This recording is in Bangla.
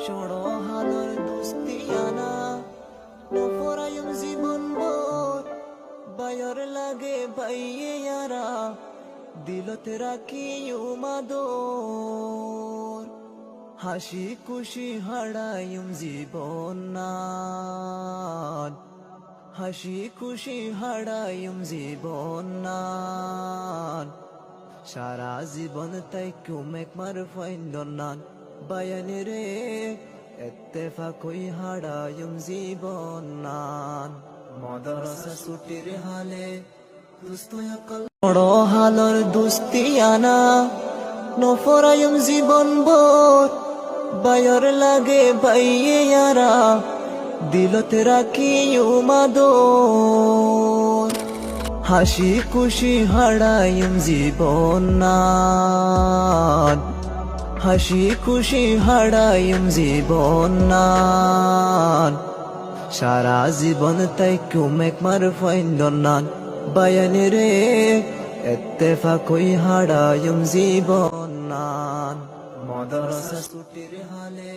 সড়ো হালর দুস্তিয়ানা নফরায়ুম জীবন ভর বায়র লাগে ভাইয়ে ইয়ারা দিলতে রাখি উমাদর হাসি খুশি হারায়ুম জীবন নান হাসি খুশি হারায়ুম জীবন নান সারা জীবন তাই কুমেক মার ফাইন্দন নান বায়ানি রে ইত্তেফাক হই হারায়ুম জীবন নান মাদ্রাসা ছুটির হালে বড় হালর দুস্তিয়ানা নফরায়ুম জীবন ভর বায়র লাগে ভাইয়ে ইয়ারা দিলতে রাখি উমাদর হাসি খুশি হারায়ুম জীবন নান হাসি খুশি হারায়ুম জীবন নান সারা জীবন তাই কুমেক মার ফাইন্দন নান বায়ানি রে ইত্তেফাক হই হারায়ুম জীবন নান মাদ্রাসা ছুটির হালে